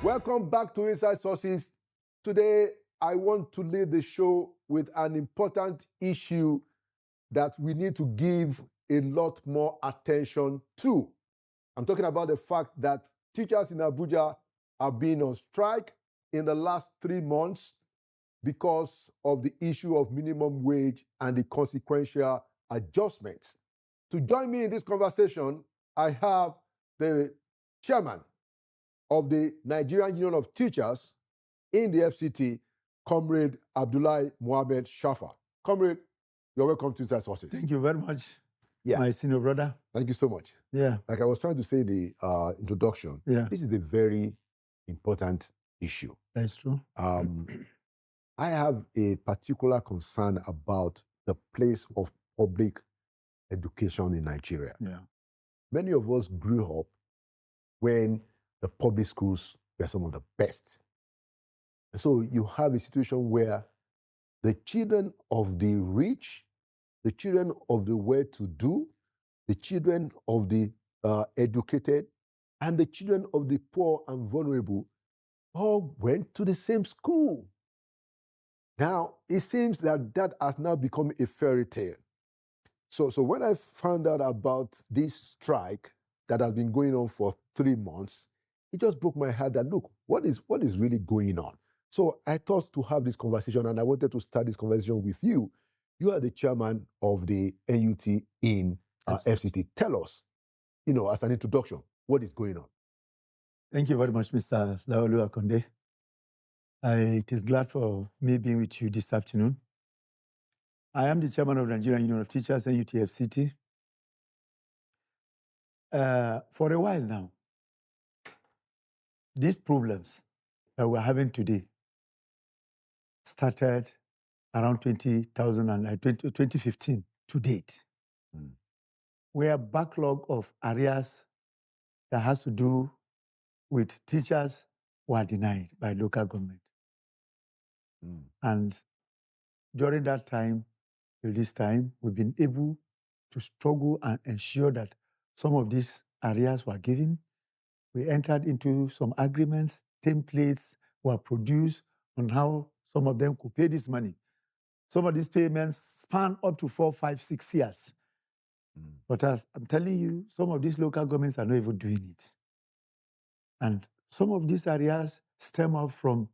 Welcome back to Inside Sources. Today, I want to lead the show with an important issue that we need to give a lot more attention to. I'm talking about the fact that teachers in Abuja have been on strike in the last 3 months because of the issue of minimum wage and the consequential adjustments. To join me in this conversation, I have the chairman of the Nigerian Union of Teachers in the FCT, Comrade Abdullahi Mohammed Shafa. Comrade, you're welcome to Inside Sources. Thank you very much, my senior brother. Thank you so much. Yeah. Like I was trying to say in the introduction, this is a very important issue. That's true. I have a particular concern about the place of public education in Nigeria. Yeah. Many of us grew up when the public schools were some of the best. And so you have a situation where the children of the rich, the children of the well-to-do, the children of the educated, and the children of the poor and vulnerable all went to the same school. Now, it seems that that has now become a fairy tale. So when I found out about this strike that has been going on for 3 months, it just broke my heart that, look, what is really going on? So I thought to have this conversation, and I wanted to start this conversation with you. You are the chairman of the NUT in FCT. Tell us, as an introduction, what is going on? Thank you very much, Mr. Laolu Akonde. It is glad for me being with you this afternoon. I am the chairman of the Nigerian Union of Teachers, NUT FCT. For a while now, these problems that we're having today started around 2015 to date. Where a backlog of areas that has to do with teachers were denied by local government. And during that time, till this time, we've been able to struggle and ensure that some of these areas were given. We entered into some agreements, templates were produced on how some of them could pay this money. Some of these payments span up to 4, 5, 6 years. But as I'm telling you, some of these local governments are not even doing it. And some of these areas stem up from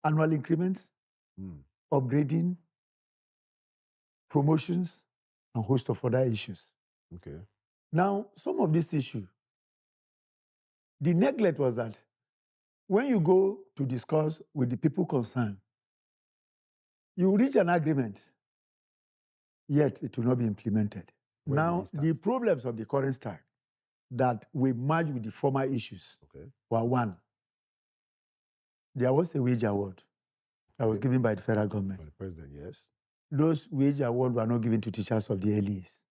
annual increments, upgrading, promotions, and a host of other issues. Okay. Now, some of these issues, the neglect was that when you go to discuss with the people concerned, you reach an agreement, yet it will not be implemented. Now, the problems of the current strike that we merge with the former issues were one. There was a wage award that was given by the federal government. By the president, yes. Those wage awards were not given to teachers of the LEAs.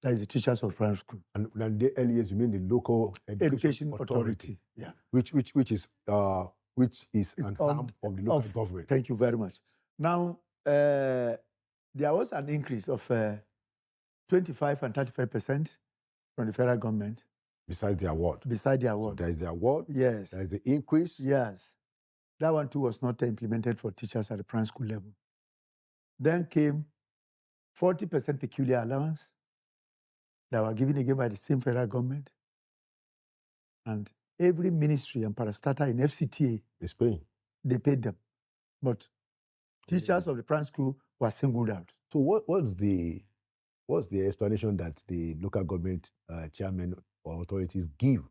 That is the teachers of primary school. And the LEAs, you mean the local education authority. Yeah. Which is an arm of the local government. Thank you very much. Now, there was an increase of 25 and 35% from the federal government. Besides the award. Beside the award. So there is the award. Yes. There is the increase. Yes. That one too was not implemented for teachers at the primary school level. Then came 40% peculiar allowance that were given again by the same federal government. And every ministry and parastatal in FCTA is paying. They paid them. But teachers of the primary school were singled out. So what's the explanation that the local government chairman or authorities give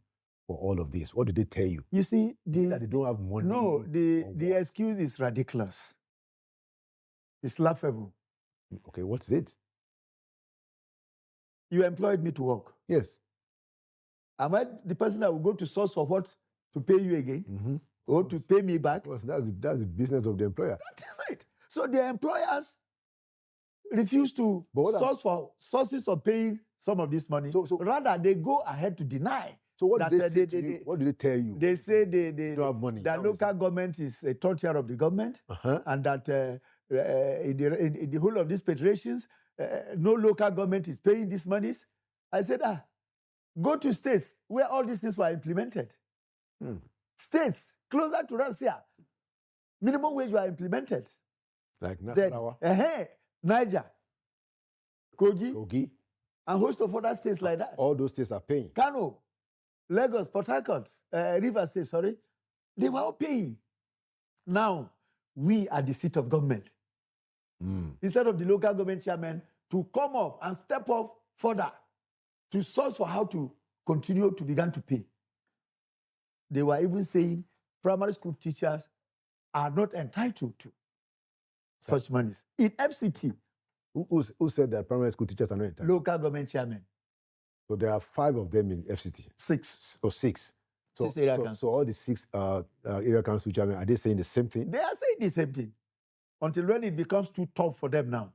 for all of this? What did they tell you? You see, that they don't have money. No, the excuse is ridiculous. It's laughable. Okay, what's it? You employed me to work. Yes. Am I the person that will go to source for what? To pay you again? Or to pay me back? Of course, that's the business of the employer. That is it. So the employers refuse to source for sources of paying some of this money. So rather, they go ahead to deny. So what do they say to you? What do they tell you? They say they don't have money. That local government is a third tier of the government, and that in the whole of these federations, no local government is paying these monies. I said, go to states where all these things were implemented. States closer to Russia, minimum wage were implemented. Like Then, Nasarawa, Niger, Kogi, Kogi, and host of other states like that. all those states are paying. Kano, Lagos, Port Harcourt, Rivers State, sorry, they were all paying. Now, we are the seat of government. Instead of the local government chairman to come up and step up further to source for how to continue to begin to pay. They were even saying primary school teachers are not entitled to such monies. In FCT. Who said that primary school teachers are not entitled? Local government chairman. So there are 5 of them in FCT. 6. Or 6. So, 6 area councils. So all the 6 area council chairmen, are they saying the same thing? They are saying the same thing. Until when it becomes too tough for them now.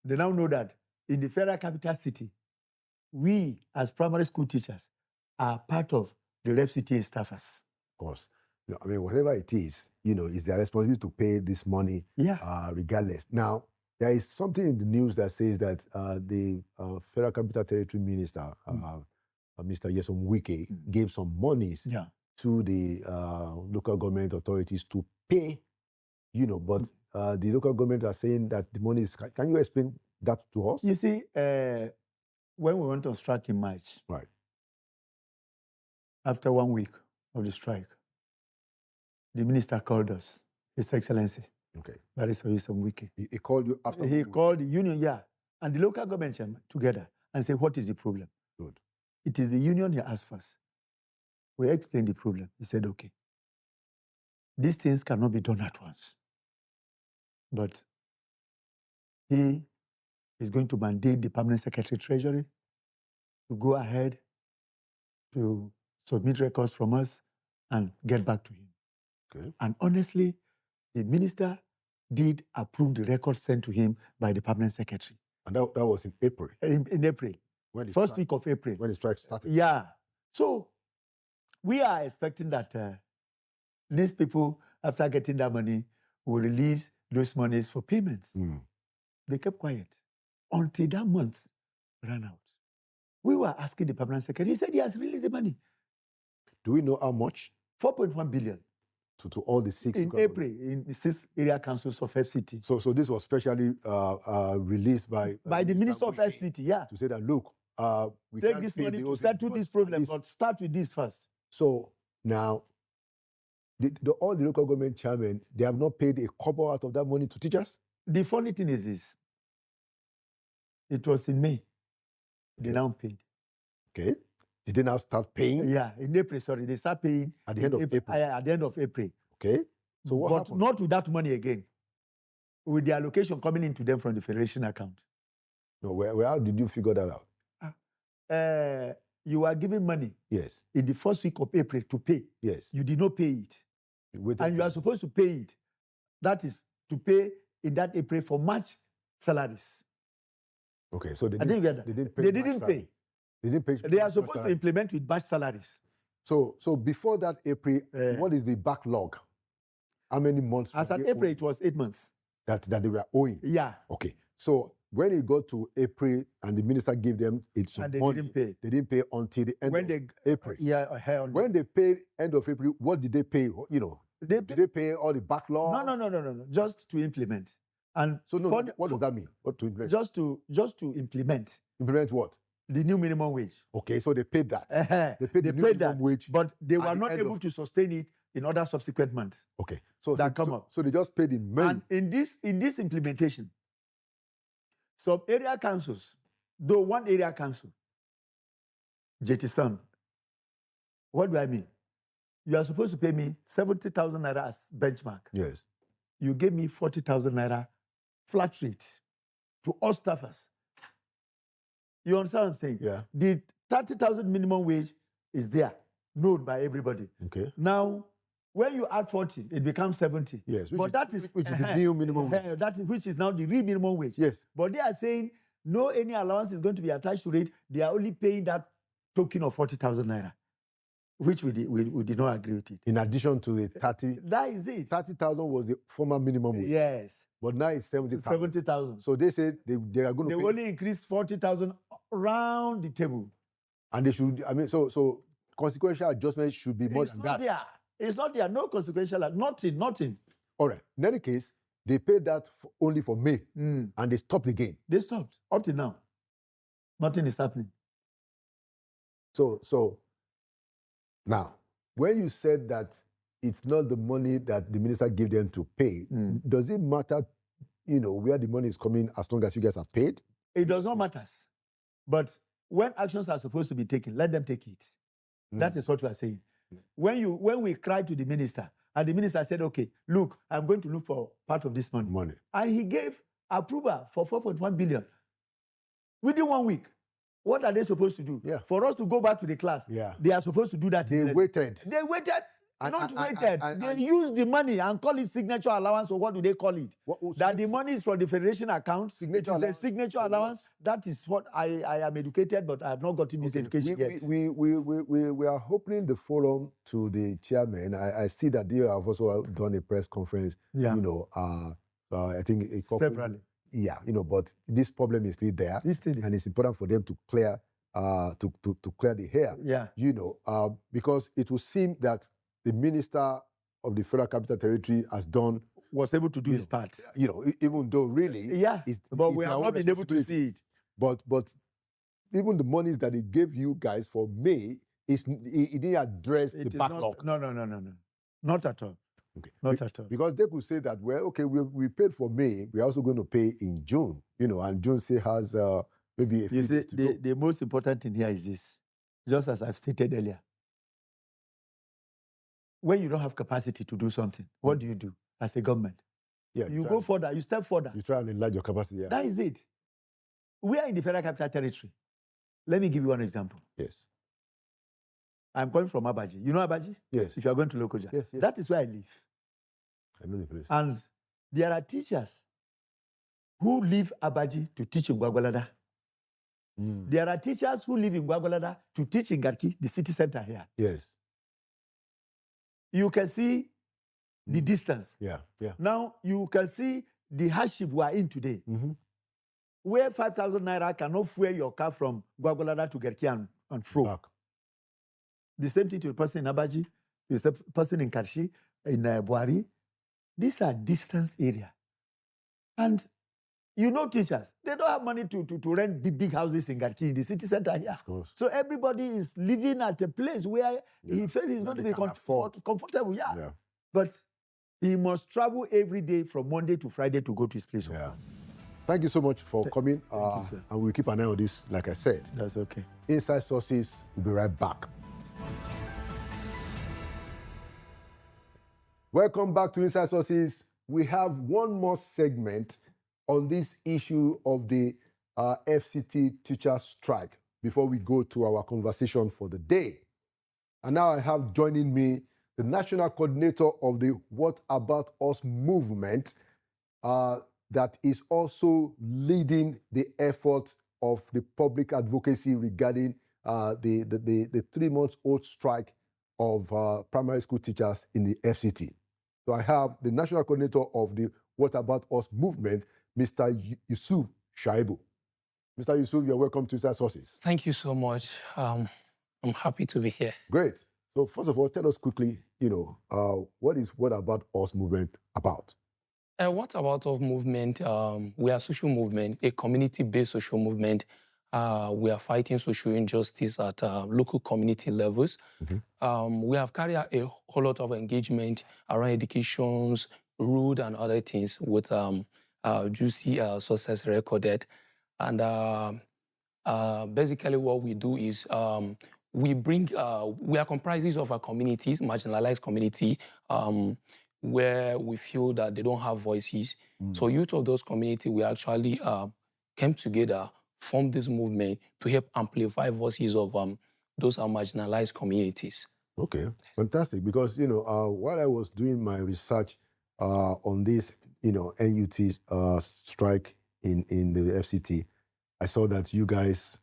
They now know that in the federal capital city, we as primary school teachers are part of the FCT staffers. Of course. No, I mean, whatever it is, it's their responsibility to pay this money regardless. Now, there is something in the news that says that the Federal Capital Territory Minister, Mr. Nyesom Wike, gave some monies to the local government authorities to pay, but the local government are saying that the money is... Can you explain that to us? You see, when we went on strike in March, right, after 1 week of the strike, the minister called us, His Excellency. Okay. Barrister Nyesom Wike. He called you after? He called the union, and the local government chairman together and said, what is the problem? Good. It is the union he asked first. We explained the problem. He said, okay, these things cannot be done at once. But he is going to mandate the permanent secretary treasury to go ahead to submit records from us and get back to him. Okay. And honestly, the minister did approve the records sent to him by the permanent secretary. And that was in April? In April. When First week of April. When the strike started? Yeah. So we are expecting that these people, after getting that money, will release those monies for payments. They kept quiet until that month ran out. We were asking the permanent secretary. He said he has released the money. Do we know how much? 4.1 billion. To all the 6? In April, in the 6 area councils of FCT. So this was specially released by the Minister of FCT, to say that, look, we take can't this pay money the to OC, settle this problem, but start with this first. So now, all the local government chairmen, they have not paid a kobo out of that money to teachers? The funny thing is this. It was in May. They now paid. Okay. Did they now start paying? Yeah, in April, sorry. They start paying at the end of April. At the end of April. Okay. So what but happened? Not with that money again. With the allocation coming into them from the federation account. No, how did you figure that out? You were given money. Yes. In the first week of April to pay. Yes. You did not pay it. And you are supposed to pay it. That is to pay in that April for March salaries. Okay, so they didn't get that. They didn't pay. They didn't pay. They didn't pay. They are supposed to implement with batch salaries. So before that April, what is the backlog? How many months? As at April, it was 8 months. That they were owing? Yeah. Okay. So when it got to April and the minister gave them some money, didn't pay. They didn't pay until the end of April. Yeah. When they paid end of April, what did they pay? Did they pay all the backlog? No. Just to implement. And so what does that mean? What to implement? Just to implement. Implement what? The new minimum wage. Okay, so they paid that. They paid the new minimum wage. But they were not able to sustain it in other subsequent months. Okay. So they just paid in May. And in this implementation, some area councils, though one area council, jettison. What do I mean? You are supposed to pay me 70,000 naira as benchmark. Yes. You gave me 40,000 naira flat rate to all staffers. You understand what I'm saying? Yeah. The 30,000 minimum wage is there, known by everybody. Okay. Now, when you add 40, it becomes 70. Yes. Which is the new minimum wage. Which is now the real minimum wage. Yes. But they are saying no any allowance is going to be attached to it. They are only paying that token of 40,000 naira, which we did not agree with it. In addition to the 30. That is it. 30,000 was the former minimum wage. Yes. But now it's 70,000. 70,000. So they said they are going to pay. They only increase 40,000 around the table. And they should, so consequential adjustment should be more It's than not that. there. It's not there. No consequential. Nothing. All right. In any case, they paid that only for May, and they stopped again. They stopped up to now. Nothing is happening. So now, when you said that it's not the money that the minister gave them to pay, does it matter, where the money is coming as long as you guys are paid? It does not matter. But when actions are supposed to be taken, let them take it. That is what we are saying. When we cried to the minister, and the minister said, okay, look, I'm going to look for part of this money. And he gave approval for 4.1 billion within 1 week. What are they supposed to do? Yeah. For us to go back to the class, they are supposed to do that. They waited. They waited. And They used the money and call it signature allowance, or what do they call it? That the money is from the federation account. Signature allowance. A signature allowance. That is what I am educated, but I have not gotten this education yet. We are opening the forum to the chairman. I see that they have also done a press conference. Yeah. I think severally. Yeah, but this problem is still there, and it's important for them to clear to clear the hair. Yeah. Because it will seem that the minister of the Federal Capital Territory was able to do his part. Even though really, but we have not been able to see it. But even the monies that he gave you guys for May, it didn't address the backlog. No, not at all. Okay. Not at all. Because they could say that, well, okay, we paid for May, we're also going to pay in June, and June still has maybe a few days to go. The most important thing here is this, just as I've stated earlier. When you don't have capacity to do something, what do you do as a government? Yeah, you go further, you step further. You try and enlarge your capacity. Yeah. That is it. We are in the Federal Capital Territory. Let me give you one example. Yes. I'm coming from Abaji. You know Abaji? Yes. If you are going to Lokoja. Yes. That is where I live. I know the place. And there are teachers who leave Abaji to teach in Gwagwalada. There are teachers who live in Gwagwalada to teach in Garki, the city center here. Yes. You can see the distance. Yeah. Now you can see the hardship we are in today. Where 5,000 naira cannot fuel your car from Gwagwalada to Garki and fro. Back. The same thing to the person in Abaji, the person in Karshi, in Buhari. These are distance area. And teachers, they don't have money to rent big houses in Garki, in the city center here. Of course. So everybody is living at a place where he feels he's going to be comfortable. Yeah. But he must travel every day from Monday to Friday to go to his place. Yeah. Thank you so much for coming. Thank you, sir. And we'll keep an eye on this, like I said. That's okay. Inside Sources, we'll be right back. Welcome back to Inside Sources. We have one more segment on this issue of the FCT teacher strike before we go to our conversation for the day. And now I have joining me the national coordinator of the What About Us movement that is also leading the effort of the public advocacy regarding the 3-month-old strike of primary school teachers in the FCT. So I have the national coordinator of the What About Us movement, Mr. Yusuf Shaibu. Mr. Yusuf, you're welcome to Inside Sources. Thank you so much. I'm happy to be here. Great. So first of all, tell us quickly, what is What About Us movement about? What About Us movement? We are a social movement, a community-based social movement. We are fighting social injustice at local community levels. We have carried out a whole lot of engagement around educations, road, and other things with juicy success recorded. And basically what we do is we are comprises of our communities, marginalized community, where we feel that they don't have voices. So youth of those communities, we actually came together, formed this movement to help amplify voices of those marginalized communities. Okay, fantastic. Because, while I was doing my research on this, NUT strike in the FCT, I saw that you guys,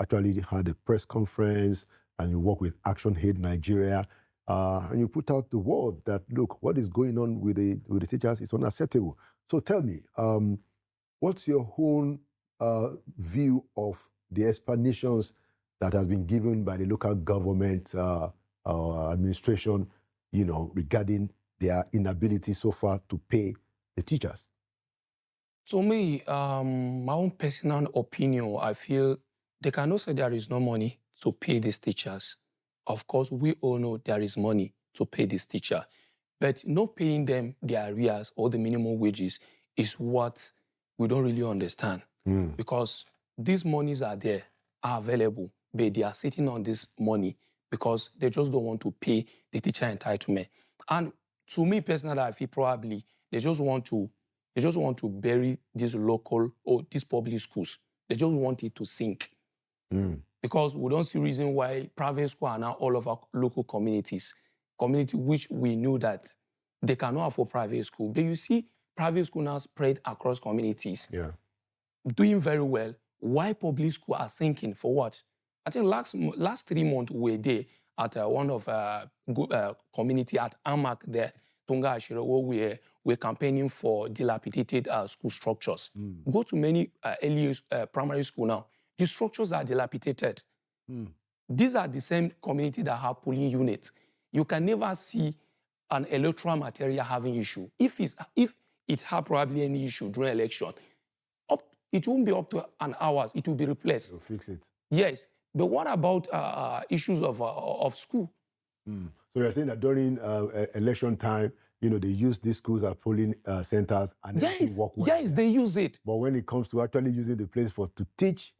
actually had a press conference and you work with Action Aid Nigeria, and you put out the word that, look, what is going on with the teachers is unacceptable. So tell me, what's your own view of the explanations that has been given by the local government administration, regarding their inability so far to pay the teachers? So me, my own personal opinion, I feel they cannot say there is no money to pay these teachers. Of course, we all know there is money to pay this teacher, but not paying them their arrears or the minimum wages is what we don't really understand. Because these monies are there, are available, but they are sitting on this money because they just don't want to pay the teacher entitlement. And to me personally, I feel probably they just want to bury these local or these public schools. They just want it to sink. Because we don't see reason why private schools are now all over local community which we knew that they cannot afford private school. But you see private school now spread across communities, doing very well. Why public school are sinking? For what? I think last 3 months we were there at one of community at Amak there, Tunga Ashira, where we're campaigning for dilapidated school structures. Go to many early primary school now. The structures are dilapidated. These are the same community that have polling units. You can never see an electoral material having issue. If it had probably any issue during election, it won't be up to an hour. It will be replaced. They'll fix it. Yes, but what about issues of school? So you're saying that during election time, they use these schools as polling centers and everything work well. Yes, they use it. But when it comes to actually using the place to teach,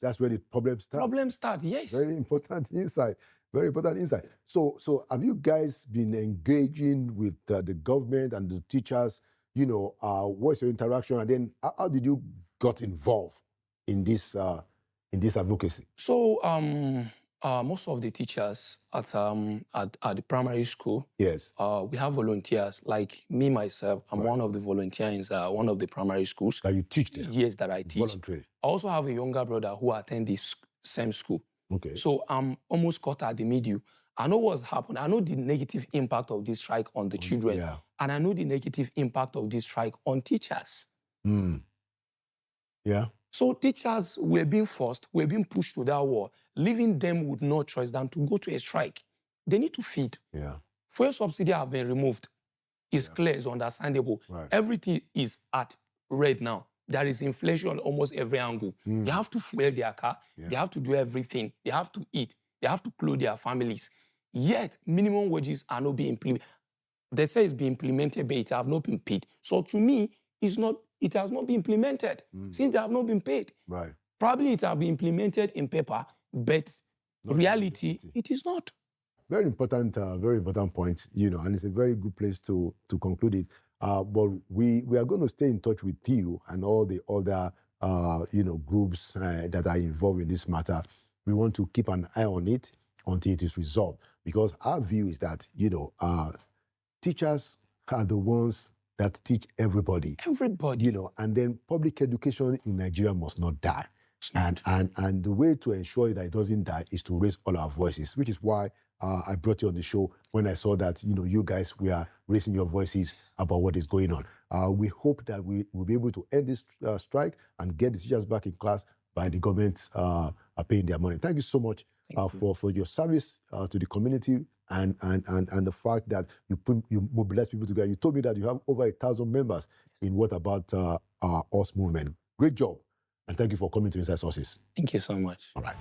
that's where the problem starts. Problem start, yes. Very important insight. Very important insight. So have you guys been engaging with the government and the teachers? What's your interaction? And then how did you got involved in this advocacy? So most of the teachers at the primary school, yes, we have volunteers. Like me myself, I'm one of the volunteers in one of the primary schools. That you teach them? Yes, that I teach. Voluntary. I also have a younger brother who attends this same school. Okay. So I'm almost caught at the middle. I know what's happened. I know the negative impact of this strike on the children. Yeah. And I know the negative impact of this strike on teachers. Yeah. So teachers were being forced, were being pushed to that wall, leaving them with no choice than to go to a strike. They need to feed. Yeah. Fuel subsidy have been removed. It's clear, it's understandable. Right. Everything is at red now. There is inflation on almost every angle. They have to fuel their car. They have to do everything. They have to eat. They have to clothe their families. Yet, minimum wages are not being implemented. They say it's being implemented, but it have not been paid. So to me, it has not been implemented since they have not been paid. Right. Probably it have been implemented in paper, but reality, it is not. Very important point, and it's a very good place to conclude it. But we are going to stay in touch with you and all the other, groups that are involved in this matter. We want to keep an eye on it until it is resolved, because our view is that, teachers are the ones that teach everybody. Everybody. And then public education in Nigeria must not die. And the way to ensure that it doesn't die is to raise all our voices, which is why I brought you on the show when I saw that, you guys were raising your voices about what is going on. We hope that we will be able to end this strike and get the teachers back in class by the government paying their money. Thank you so much for your service to the community and the fact that you mobilize people together. You told me that you have over 1,000 members in What About Us movement. Great job. And thank you for coming to Inside Sources. Thank you so much. All right.